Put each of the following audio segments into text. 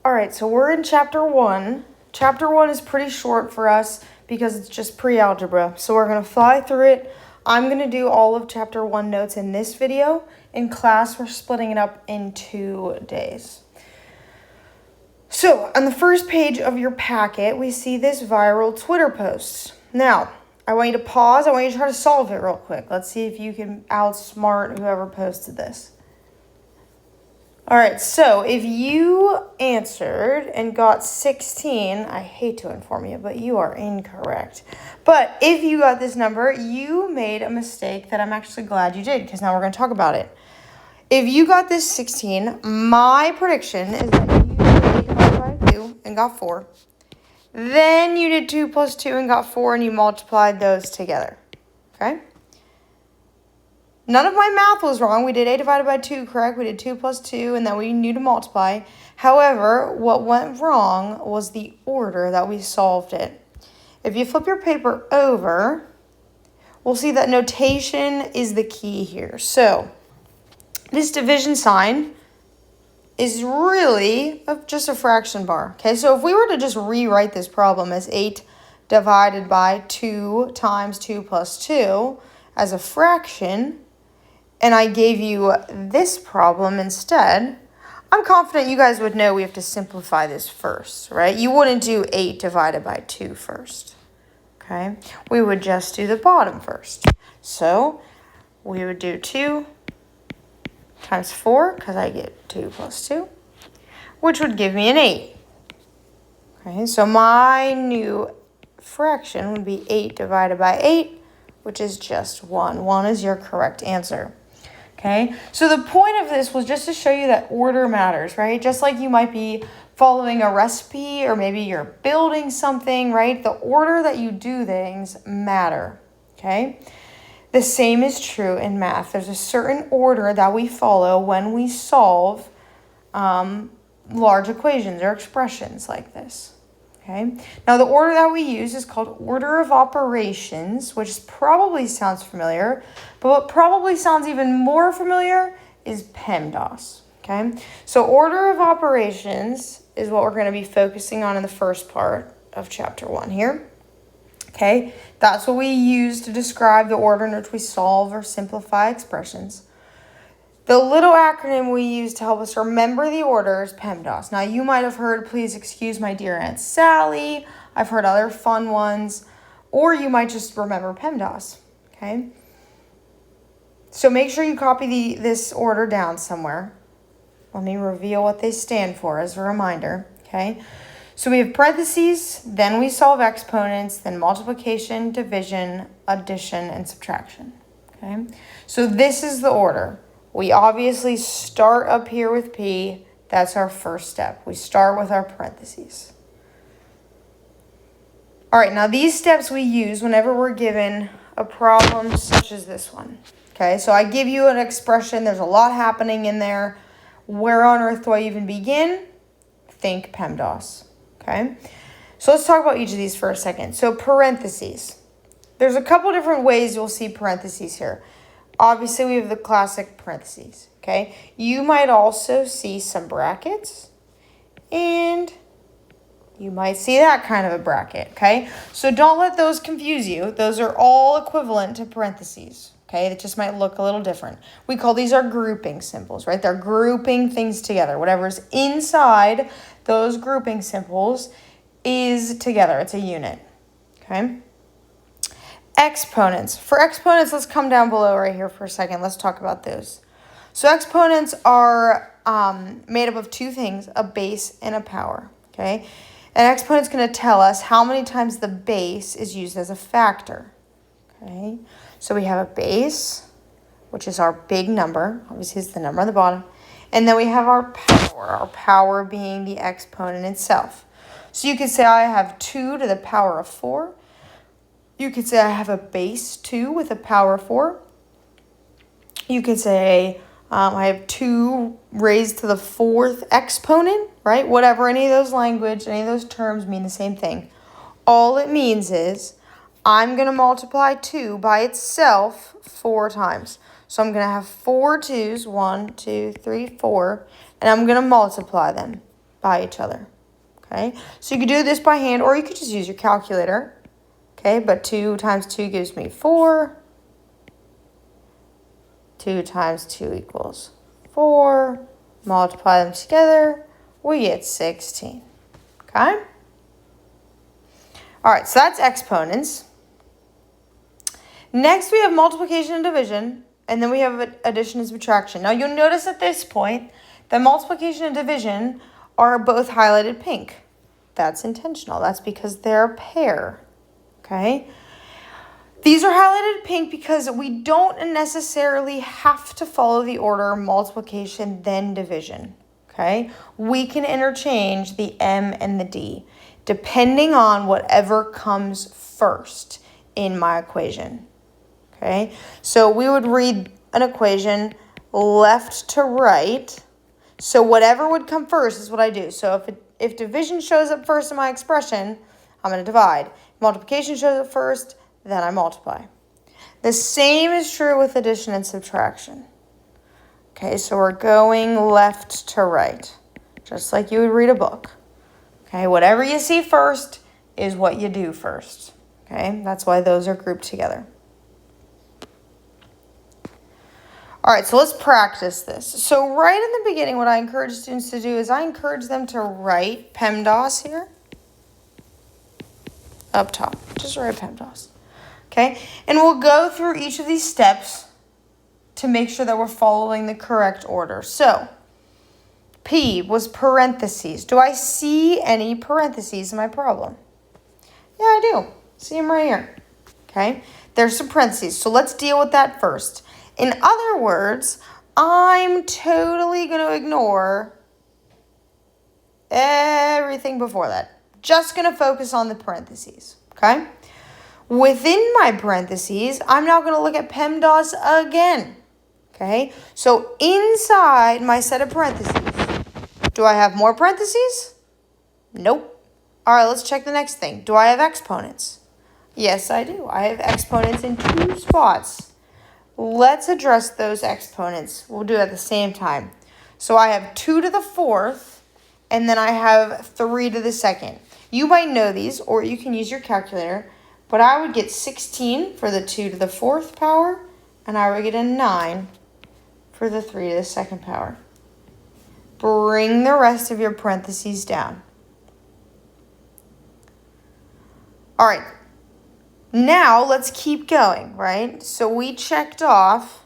All right, so we're in chapter 1. Chapter 1 is pretty short for us because it's just pre-algebra. So we're going to fly through it. I'm going to do all of chapter 1 notes in this video. In class, we're splitting it up in 2 days. So on the first page of your packet, we see this viral Twitter post. Now, I want you to pause. I want you to try to solve it real quick. Let's see if you can outsmart whoever posted this. All right, so if you answered and got 16, I hate to inform you, but you are incorrect. But if you got this number, you made a mistake that I'm actually glad you did, because now we're going to talk about it. If you got this 16, my prediction is that you did 8 divided by 2 and got 4. Then you did 2 plus 2 and got 4, and you multiplied those together, okay? None of my math was wrong. We did 8 divided by 2, correct? We did 2 plus 2, and then we knew to multiply. However, what went wrong was the order that we solved it. If you flip your paper over, we'll see that notation is the key here. So, this division sign is really just a fraction bar. Okay, so if we were to just rewrite this problem as 8 divided by 2 times 2 plus 2 as a fraction, and I gave you this problem instead, I'm confident you guys would know we have to simplify this first, right? You wouldn't do 8 divided by 2 first, okay? We would just do the bottom first. So we would do 2 times 4, because I get 2 plus 2, which would give me an 8. Okay, so my new fraction would be 8 divided by 8, which is just 1. 1 is your correct answer. Okay, so the point of this was just to show you that order matters, right? Just like you might be following a recipe or maybe you're building something, right? The order that you do things matter, okay? The same is true in math. There's a certain order that we follow when we solve large equations or expressions like this. Okay. Now the order that we use is called order of operations, which probably sounds familiar, but what probably sounds even more familiar is PEMDAS. Okay. So order of operations is what we're going to be focusing on in the first part of chapter 1 here. Okay. That's what we use to describe the order in which we solve or simplify expressions. The little acronym we use to help us remember the order is PEMDAS. Now, you might have heard, please excuse my dear Aunt Sally. I've heard other fun ones. Or you might just remember PEMDAS, okay? So make sure you copy this order down somewhere. Let me reveal what they stand for as a reminder, okay? So we have parentheses, then we solve exponents, then multiplication, division, addition, and subtraction, okay? So this is the order. We obviously start up here with P. That's our first step. We start with our parentheses. All right, now these steps we use whenever we're given a problem such as this one. Okay, so I give you an expression. There's a lot happening in there. Where on earth do I even begin? Think PEMDAS. Okay, so let's talk about each of these for a second. So parentheses. There's a couple different ways you'll see parentheses here. Obviously, we have the classic parentheses, okay? You might also see some brackets, and you might see that kind of a bracket, okay? So don't let those confuse you. Those are all equivalent to parentheses, okay? It just might look a little different. We call these our grouping symbols, right? They're grouping things together. Whatever's inside those grouping symbols is together. It's a unit, okay? Exponents. For exponents, let's come down below right here for a second. Let's talk about those. So exponents are made up of 2 things, a base and a power, okay? An exponent's going to tell us how many times the base is used as a factor, okay? So we have a base, which is our big number. Obviously, it's the number on the bottom. And then we have our power being the exponent itself. So you could say I have 2 to the power of 4. You could say I have a base 2 with a power of 4. You could say I have 2 raised to the 4th exponent, right? Whatever, any of those language, any of those terms mean the same thing. All it means is I'm going to multiply 2 by itself 4 times. So I'm going to have 4 2's, 1, 2, 3, 4, and I'm going to multiply them. by each other. Okay, so you could do this by hand or you could just use your calculator. Okay, but 2 times 2 gives me 4. 2 times 2 equals 4. Multiply them together, we get 16. Okay? All right, so that's exponents. Next, we have multiplication and division, and then we have addition and subtraction. Now, you'll notice at this point that multiplication and division are both highlighted pink. That's intentional. That's because they're a pair. Okay? These are highlighted pink because we don't necessarily have to follow the order multiplication, then division. Okay? We can interchange the M and the D depending on whatever comes first in my equation. Okay? So we would read an equation left to right. So whatever would come first is what I do. So if division shows up first in my expression, I'm going to divide. If multiplication shows up first, then I multiply. The same is true with addition and subtraction. Okay, so we're going left to right, just like you would read a book. Okay, whatever you see first is what you do first. Okay, that's why those are grouped together. All right, so let's practice this. So right in the beginning, what I encourage students to do is I encourage them to write PEMDAS here. Up top, just write PEMDAS. Okay, and we'll go through each of these steps to make sure that we're following the correct order. So, P was parentheses. Do I see any parentheses in my problem? Yeah, I do. See them right here. Okay, there's some parentheses. So let's deal with that first. In other words, I'm totally going to ignore everything before that. Just going to focus on the parentheses. Okay? Within my parentheses, I'm now going to look at PEMDAS again. Okay? So inside my set of parentheses, do I have more parentheses? Nope. All right, let's check the next thing. Do I have exponents? Yes, I do. I have exponents in 2 spots. Let's address those exponents. We'll do it at the same time. So I have 2 to the 4th, and then I have 3 to the 2nd. You might know these, or you can use your calculator, but I would get 16 for the 2 to the 4th power, and I would get a 9 for the 3 to the 2nd power. Bring the rest of your parentheses down. All right. Now, let's keep going, right? So we checked off.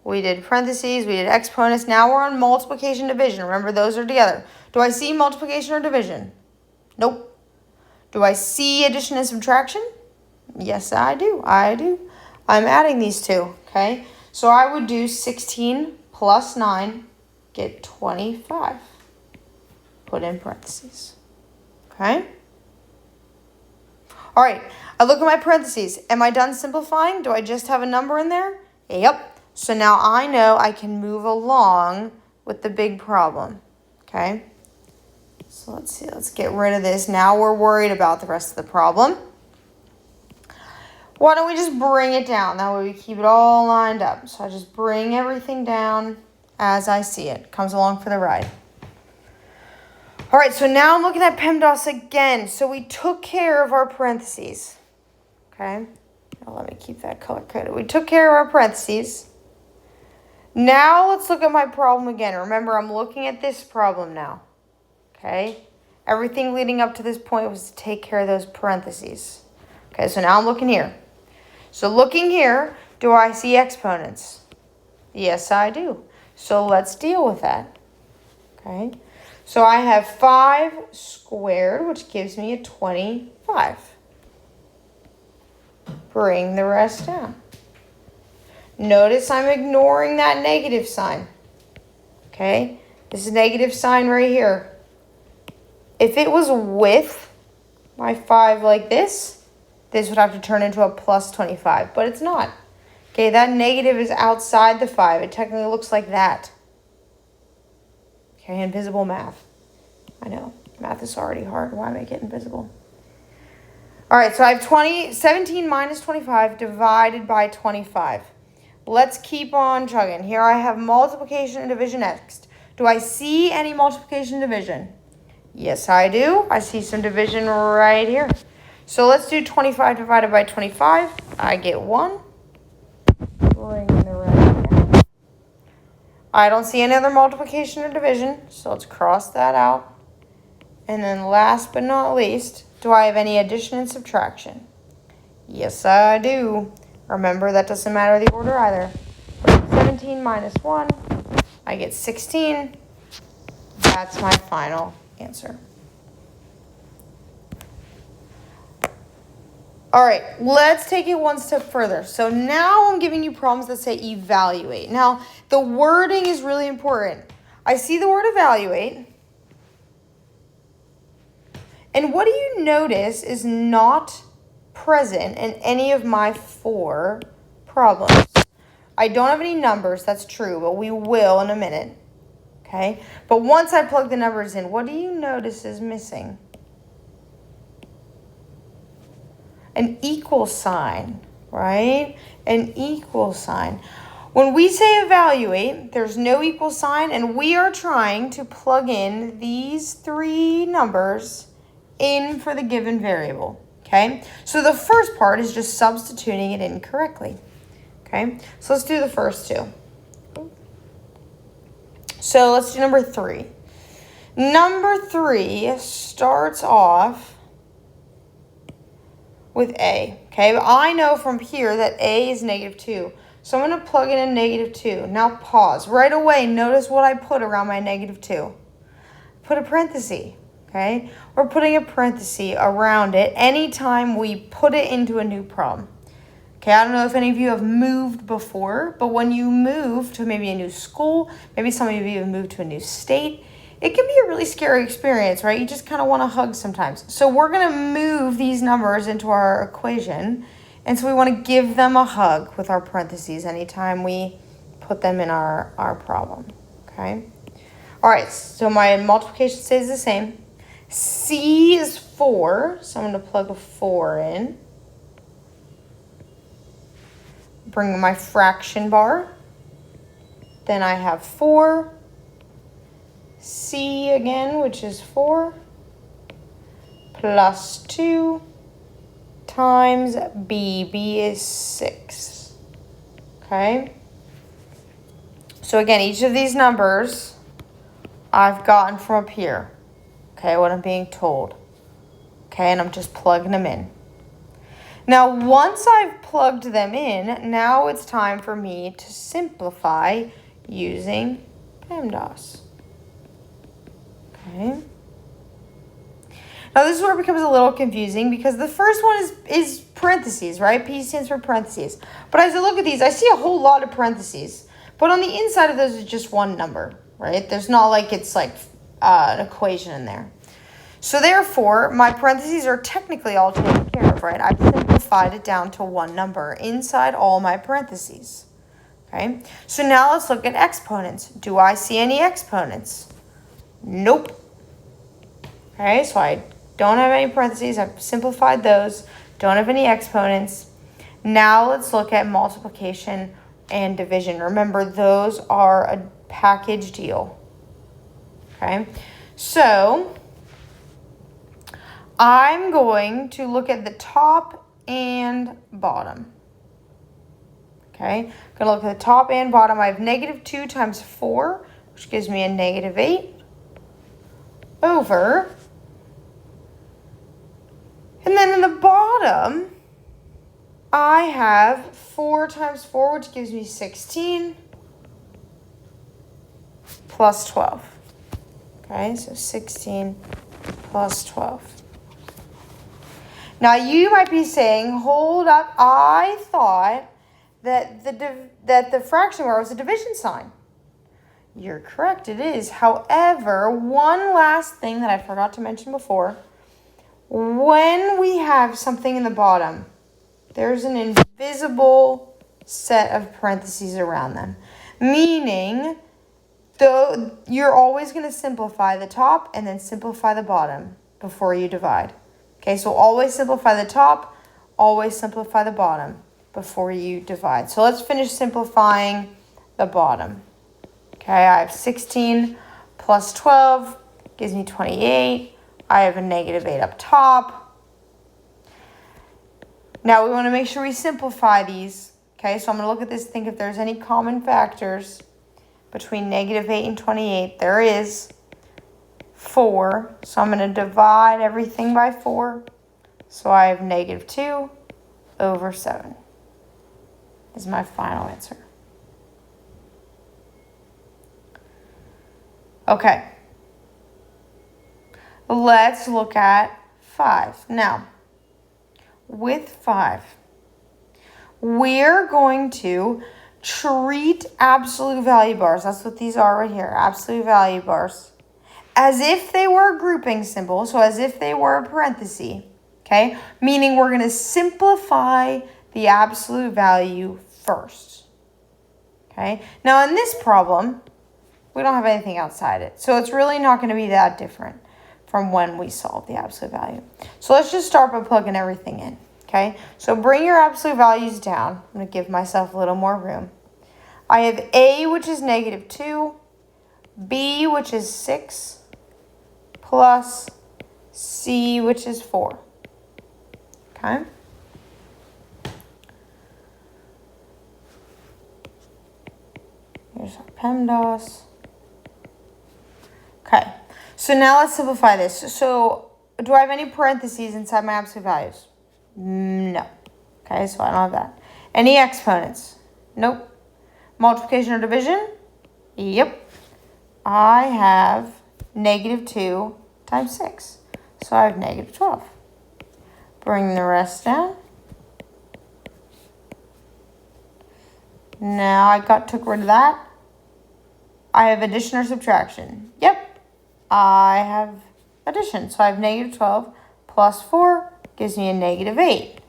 We did parentheses, we did exponents. Now we're on multiplication, division. Remember, those are together. Do I see multiplication or division? Nope. Do I see addition and subtraction? Yes, I do. I'm adding these two, okay? So I would do 16 plus 9, get 25. Put in parentheses, okay? All right, I look at my parentheses. Am I done simplifying? Do I just have a number in there? Yep. So now I know I can move along with the big problem, okay? So let's see, let's get rid of this. Now we're worried about the rest of the problem. Why don't we just bring it down? That way we keep it all lined up. So I just bring everything down as I see it. Comes along for the ride. All right, so now I'm looking at PEMDAS again. So we took care of our parentheses, okay? Now let me keep that color coded. We took care of our parentheses. Now let's look at my problem again. Remember, I'm looking at this problem now, okay? Everything leading up to this point was to take care of those parentheses. Okay, so now I'm looking here. So looking here, do I see exponents? Yes, I do. So let's deal with that, okay? So I have 5 squared, which gives me a 25. Bring the rest down. Notice I'm ignoring that negative sign. Okay? This is negative sign right here. If it was with my 5 like this would have to turn into a plus 25, but it's not. Okay, that negative is outside the 5. It technically looks like that. Okay, invisible math. I know, math is already hard. Why make it invisible? All right, so I have 17 minus 25 divided by 25. Let's keep on chugging. Here I have multiplication and division next. Do I see any multiplication division? Yes, I do. I see some division right here. So let's do 25 divided by 25. I get 1. Bring in the red here. I don't see any other multiplication or division, so let's cross that out. And then last but not least, do I have any addition and subtraction? Yes, I do. Remember, that doesn't matter the order either. 17 minus 1, I get 16. That's my final answer. All right, let's take it one step further. So now I'm giving you problems that say evaluate. Now, the wording is really important. I see the word evaluate. And what do you notice is not present in any of my 4 problems? I don't have any numbers, that's true, but we will in a minute. Okay? But once I plug the numbers in, what do you notice is missing? An equal sign, right? An equal sign. When we say evaluate, there's no equal sign, and we are trying to plug in these 3 numbers in for the given variable, okay? So the first part is just substituting it in correctly, okay? So let's do the first 2. So let's do number 3. Number 3 starts off with A, okay? But I know from here that A is -2. So I'm going to plug in a -2. Now pause. Right away, notice what I put around my -2. Put a parenthesis, okay? We're putting a parenthesis around it anytime we put it into a new problem. Okay, I don't know if any of you have moved before, but when you move to maybe a new school, maybe some of you have moved to a new state, it can be a really scary experience, right? You just kind of want to hug sometimes. So we're going to move these numbers into our equation, and so we want to give them a hug with our parentheses anytime we put them in our problem, okay? All right, so my multiplication stays the same. C is 4, so I'm going to plug a 4 in. Bring my fraction bar. Then I have 4. C again, which is 4. Plus 2 times B. B is 6. Okay? So again, each of these numbers I've gotten from up here. Okay, what I'm being told. Okay, and I'm just plugging them in. Now, once I've plugged them in, now it's time for me to simplify using PEMDAS. Okay. Now, this is where it becomes a little confusing because the first one is parentheses, right? P stands for parentheses. But as I look at these, I see a whole lot of parentheses. But on the inside of those is just one number, right? There's not like it's like an equation in there. So therefore, my parentheses are technically all taken care of, right? I've simplified it down to one number inside all my parentheses, okay? So now let's look at exponents. Do I see any exponents? Nope. Okay, so I don't have any parentheses. I've simplified those. Don't have any exponents. Now let's look at multiplication and division. Remember, those are a package deal, okay? So I'm going to look at the top and bottom. Okay, I'm going to look at the top and bottom. I have -2 times 4, which gives me a -8, over. And then in the bottom, I have 4 times 4, which gives me 16, plus 12. Okay, so 16 plus 12. Now, you might be saying, hold up, I thought that the fraction bar was a division sign. You're correct, it is. However, one last thing that I forgot to mention before. When we have something in the bottom, there's an invisible set of parentheses around them. Meaning, though you're always going to simplify the top and then simplify the bottom before you divide. Okay, so always simplify the top, always simplify the bottom before you divide. So let's finish simplifying the bottom. Okay, I have 16 plus 12 gives me 28. I have a negative 8 up top. Now we want to make sure we simplify these. Okay, so I'm going to look at this, think if there's any common factors between negative 8 and 28. There is 4. So I'm going to divide everything by 4. So I have negative 2 over 7 is my final answer. Okay. Let's look at 5. Now, with 5, we're going to treat absolute value bars, that's what these are right here, absolute value bars, as if they were a grouping symbol, so as if they were a parenthesis, okay? Meaning we're going to simplify the absolute value first, okay? Now in this problem, we don't have anything outside it, so it's really not going to be that different from when we solve the absolute value. So let's just start by plugging everything in, okay? So bring your absolute values down. I'm going to give myself a little more room. I have A, which is negative 2, B, which is 6, plus C, which is 4, okay? Here's our PEMDAS. Okay, so now let's simplify this. So do I have any parentheses inside my absolute values? No. Okay, so I don't have that. Any exponents? Nope. Multiplication or division? Yep. I have negative 2 times 6. So I have negative 12. Bring the rest down. Now I took rid of that. I have addition or subtraction. Yep. I have addition. So I have negative 12 plus 4 gives me a negative 8.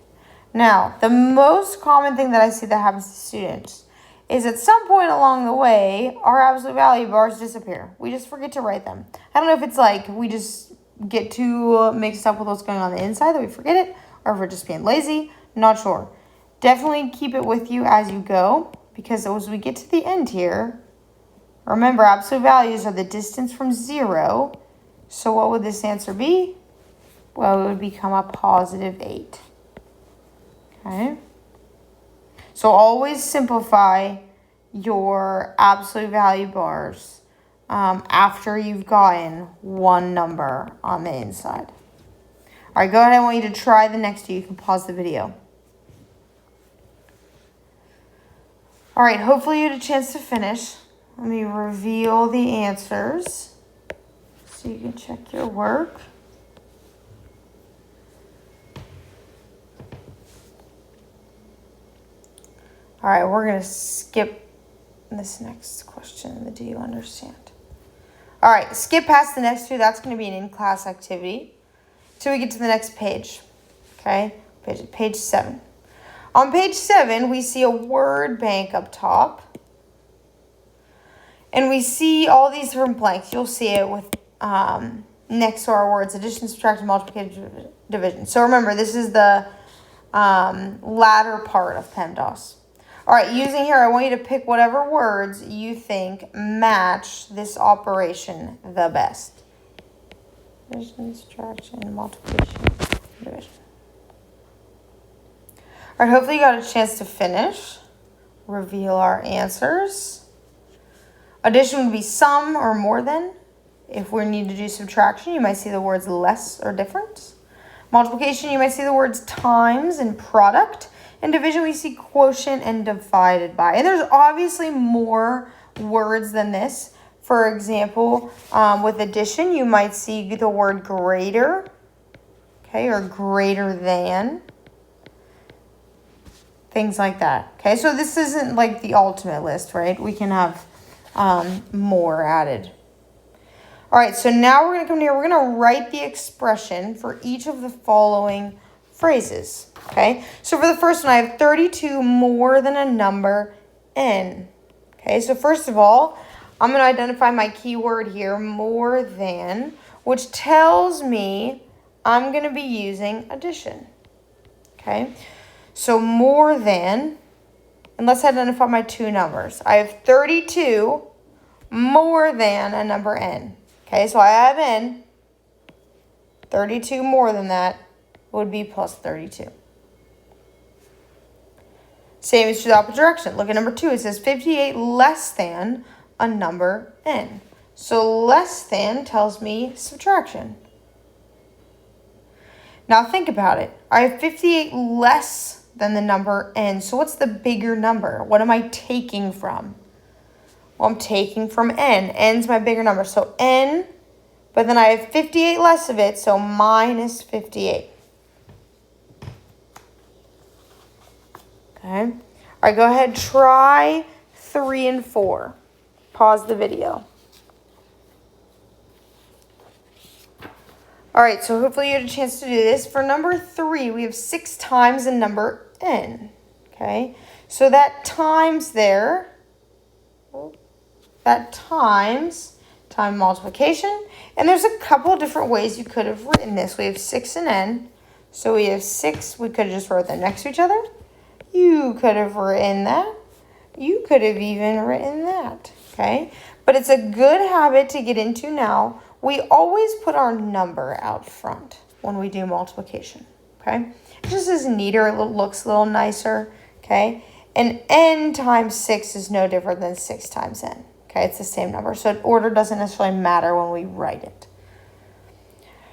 Now, the most common thing that I see that happens to students is at some point along the way, our absolute value bars disappear. We just forget to write them. I don't know if it's like we just get too mixed up with what's going on the inside that we forget it, or if we're just being lazy. Not sure. Definitely keep it with you as you go, because as we get to the end here, remember, absolute values are the distance from 0. So what would this answer be? Well, it would become a positive 8. Okay? So always simplify your absolute value bars after you've gotten one number on the inside. All right, go ahead. I want you to try the next two. You can pause the video. All right, hopefully you had a chance to finish. Let me reveal the answers so you can check your work. All right, we're going to skip this next question, the do you understand? All right, skip past the next two. That's going to be an in-class activity till we get to the next page, okay? Page 7. On page 7, we see a word bank up top. And we see all these different blanks. You'll see it with next to our words, addition, subtraction, multiplication, division. So remember, this is the latter part of PEMDAS. All right, using here, I want you to pick whatever words you think match this operation the best. Addition, subtraction, multiplication, division. All right, hopefully you got a chance to finish. Reveal our answers. Addition would be sum or more than. If we need to do subtraction, you might see the words less or different. Multiplication, you might see the words times and product. In division, we see quotient and divided by. And there's obviously more words than this. For example, with addition, you might see the word greater, okay, or greater than. Things like that, okay? So this isn't like the ultimate list, right? We can have more added. All right, so now we're going to come here. We're going to write the expression for each of the following phrases, okay? So for the first one, I have 32 more than a number n, okay? So first of all, I'm going to identify my keyword here, more than, which tells me I'm going to be using addition, okay? So more than, and let's identify my two numbers. I have 32 more than a number n. Okay, so I have n. 32 more than that would be plus 32. Same is true the opposite direction. Look at number 2. It says 58 less than a number n. So less than tells me subtraction. Now think about it. I have 58 less than the number n. So what's the bigger number? What am I taking from? Well, I'm taking from n. N's my bigger number. So n, but then I have 58 less of it, so minus 58. Okay. All right, go ahead, try 3 and 4. Pause the video. All right, so hopefully you had a chance to do this. For number 3, we have 6 times the number n. Okay, so that times there, that times time multiplication. And there's a couple different ways you could have written this. We have 6 and n. So we have 6. We could have just wrote them next to each other. You could have written that. You could have even written that. Okay? But it's a good habit to get into now. We always put our number out front when we do multiplication. Okay? It just is neater. It looks a little nicer. Okay? And n times 6 is no different than 6 times n. Okay, it's the same number. So order doesn't necessarily matter when we write it.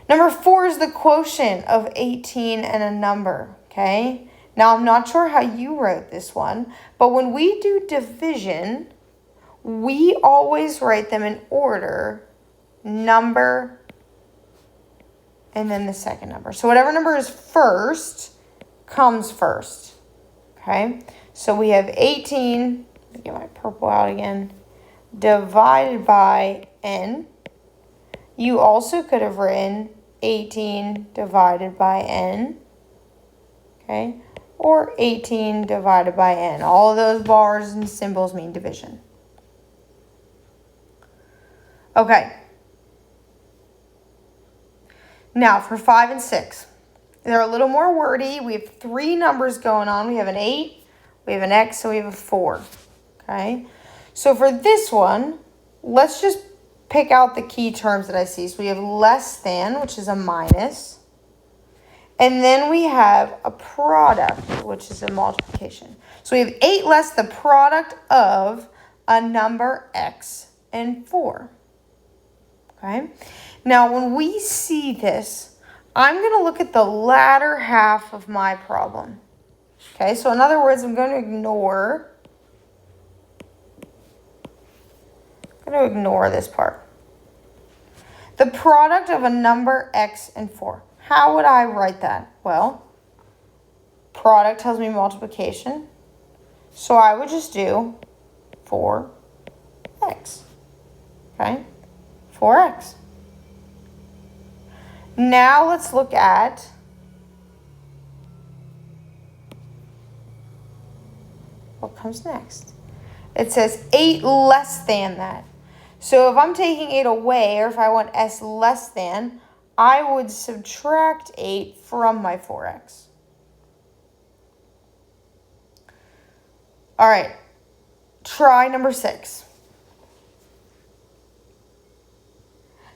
Number 4 is the quotient of 18 and a number. Okay, now I'm not sure how you wrote this one, but when we do division, we always write them in order, number, and then the second number. So whatever number is first comes first. Okay, so we have 18, let me get my purple out again, divided by n. You also could have written 18 divided by n, okay, or 18 divided by n. All of those bars and symbols mean division. Okay. Now for 5 and 6. They're a little more wordy. We have 3 numbers going on. We have an 8, we have an x, and we have a 4. Okay. So for this one, let's just pick out the key terms that I see. So we have less than, which is a minus. And then we have a product, which is a multiplication. So we have 8 less the product of a number x and 4. Okay. Now when we see this, I'm going to look at the latter half of my problem. Okay. So in other words, I'm going to ignore this part. The product of a number x and 4. How would I write that? Well, product tells me multiplication. So I would just do 4x. Okay? 4x. Now let's look at what comes next. It says 8 less than that. So if I'm taking 8 away, or if I want s less than, I would subtract 8 from my 4x. All right, try number 6.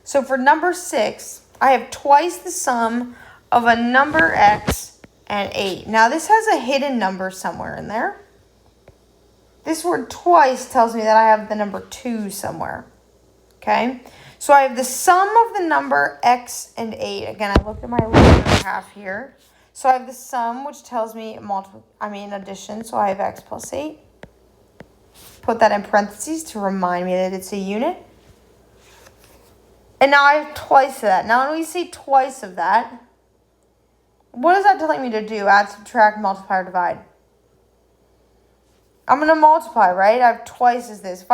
So for number 6, I have twice the sum of a number x and 8. Now this has a hidden number somewhere in there. This word twice tells me that I have the number 2 somewhere. Okay, so I have the sum of the number x and 8. Again, I looked at my lower half here. So I have the sum, which tells me addition. So I have x plus 8. Put that in parentheses to remind me that it's a unit. And now I have twice of that. Now when we see twice of that, what is that telling me to do? Add, subtract, multiply, or divide? I'm going to multiply, right? I have twice as this.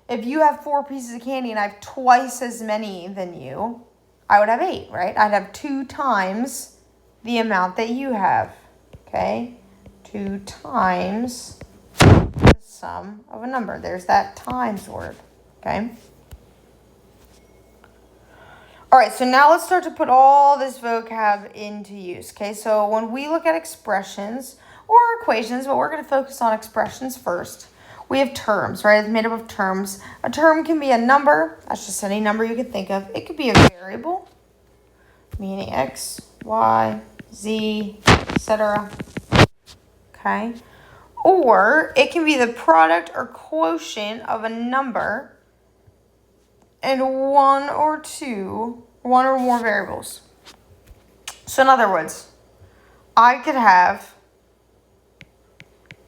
If you have 4 pieces of candy and I have twice as many than you, I would have 8, right? I'd have 2 times the amount that you have, okay? 2 times the sum of a number. There's that times word, okay? All right, so now let's start to put all this vocab into use, okay? So when we look at expressions or equations, but we're going to focus on expressions first. we have terms, right? It's made up of terms. A term can be a number. That's just any number you can think of. It could be a variable, meaning X, Y, Z, etc. Okay? Or it can be the product or quotient of a number and one or more variables. So in other words, I could have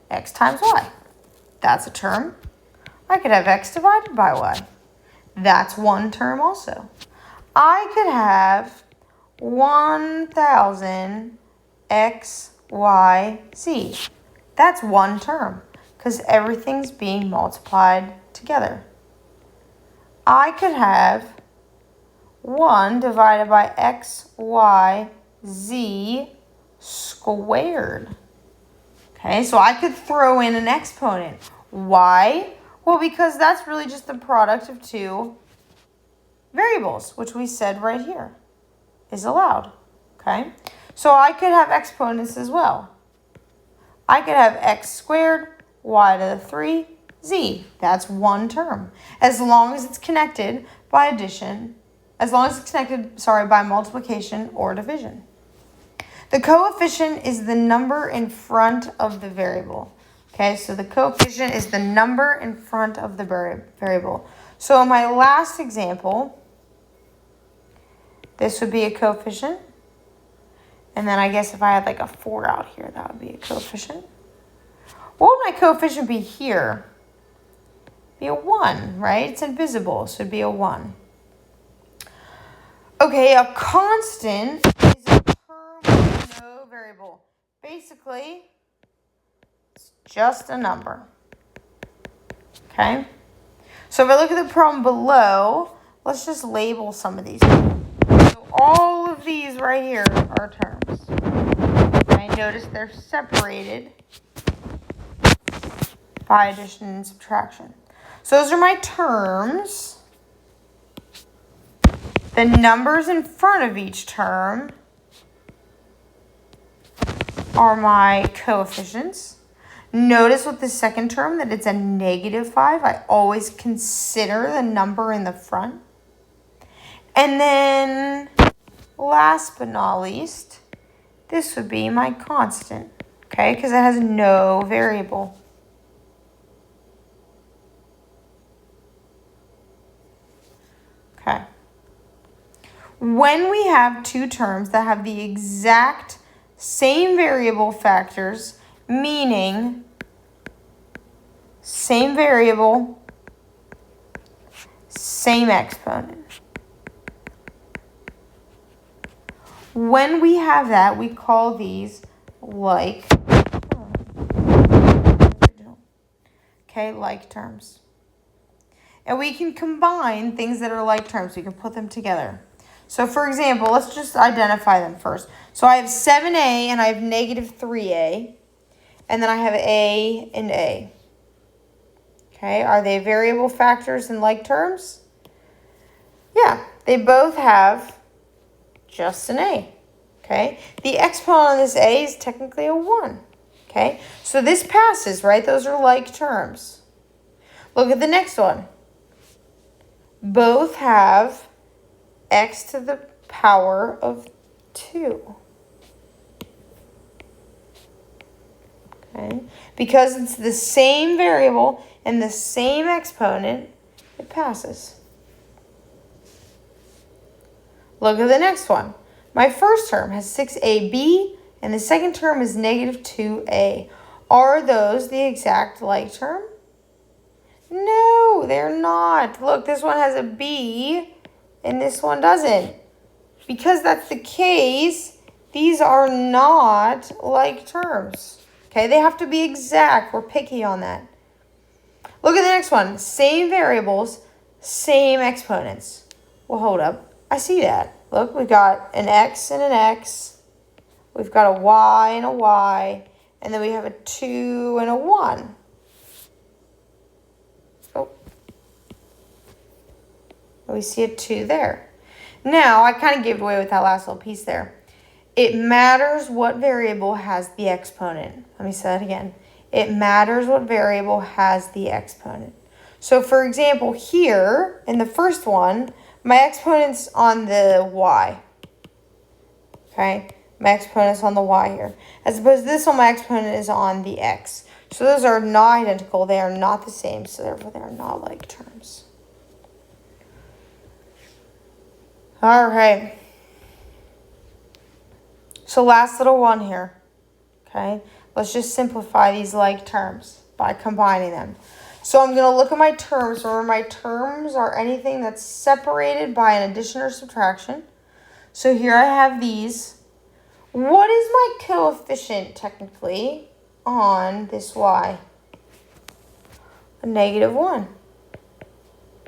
X times Y. That's a term. I could have X divided by Y. That's one term also. I could have 1,000 X, Y, Z. That's one term because everything's being multiplied together. I could have 1 divided by X, Y, Z squared. Okay, so I could throw in an exponent. Why? Well, because that's really just the product of two variables, which we said right here is allowed. Okay, so I could have exponents as well. I could have X squared, Y to the 3, Z. That's one term. As long as it's connected by addition, by multiplication or division. The coefficient is the number in front of the variable. Okay, so the coefficient is the number in front of the variable. So in my last example, this would be a coefficient. And then I guess if I had like a 4 out here, that would be a coefficient. What would my coefficient be here? Be a 1, right? It's invisible, so it'd be a 1. Okay, a constant is a term with no variable. Basically, it's just a number. Okay? So if I look at the problem below, let's just label some of these. So all of these right here are terms. I notice they're separated by addition and subtraction. So those are my terms. The numbers in front of each term are my coefficients. Notice with the second term that it's a -5. I always consider the number in the front. And then last but not least, this would be my constant, okay, because it has no variable. Okay. When we have two terms that have the exact same variable factors, meaning same variable, same exponent. When we have that, we call these like terms. Okay, like terms. And we can combine things that are like terms. We can put them together. So for example, let's just identify them first. So I have 7a and I have -3a. And then I have a and a. Okay, are they variable factors in like terms? Yeah, they both have just an a. Okay, the exponent on this a is technically a 1. Okay, so this passes, right? Those are like terms. Look at the next one. Both have x to the power of 2. Okay, because it's the same variable and the same exponent, it passes. Look at the next one. My first term has 6ab and the second term is -2a. Are those the exact like term? No, they're not. Look, this one has a b and this one doesn't. Because that's the case, these are not like terms. Okay, they have to be exact. We're picky on that. Look at the next one. Same variables, same exponents. Well, hold up. I see that. Look, we've got an x and an x. We've got a y and a y. And then we have a 2 and a 1. Oh. We see a 2 there. Now, I kind of gave it away with that last little piece there. It matters what variable has the exponent. Let me say that again. it matters what variable has the exponent. So for example, here in the first one, my exponent's on the y. Okay, my exponent's on the y here. As opposed to this one, my exponent is on the x. So those are not identical. They are not the same. So therefore, they are not like terms. All right. So last little one here. Okay, let's just simplify these like terms by combining them. So I'm going to look at my terms. Remember, my terms are anything that's separated by an addition or subtraction. So here I have these. What is my coefficient technically on this y? A -1.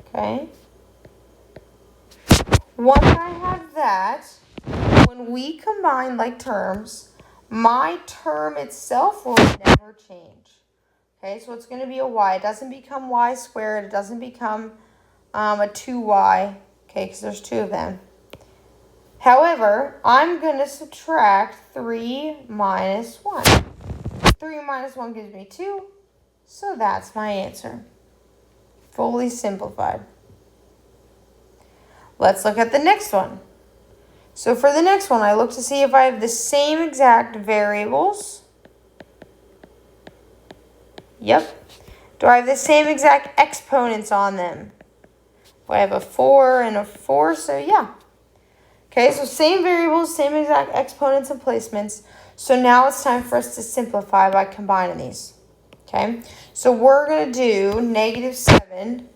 Okay. Once I have that, when we combine like terms, my term itself will never change. Okay, so it's going to be a y. It doesn't become y squared. It doesn't become a 2y. Okay, because there's two of them. However, I'm going to subtract 3 minus 1. 3 minus 1 gives me 2. So that's my answer. Fully simplified. Let's look at the next one. So for the next one, I look to see if I have the same exact variables. Yep. Do I have the same exact exponents on them? Well, I have a 4 and a 4, so yeah. Okay, so same variables, same exact exponents and placements. So now it's time for us to simplify by combining these. Okay, so we're going to do -7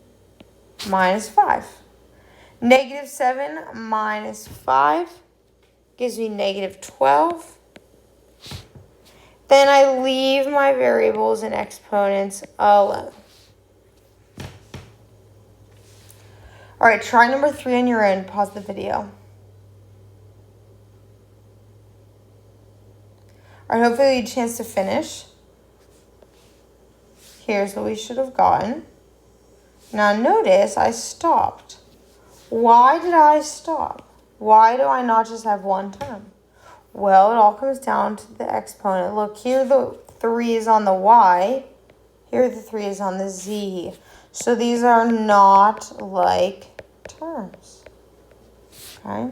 minus 5. -7 minus 5 gives me -12. Then I leave my variables and exponents alone. All right, try number 3 on your own. Pause the video. All right, hopefully you had a chance to finish. Here's what we should have gotten. Now notice I stopped. Why did I stop? Why do I not just have one term? Well, it all comes down to the exponent. Look, here the 3 is on the y. Here the 3 is on the z. So these are not like terms. Okay?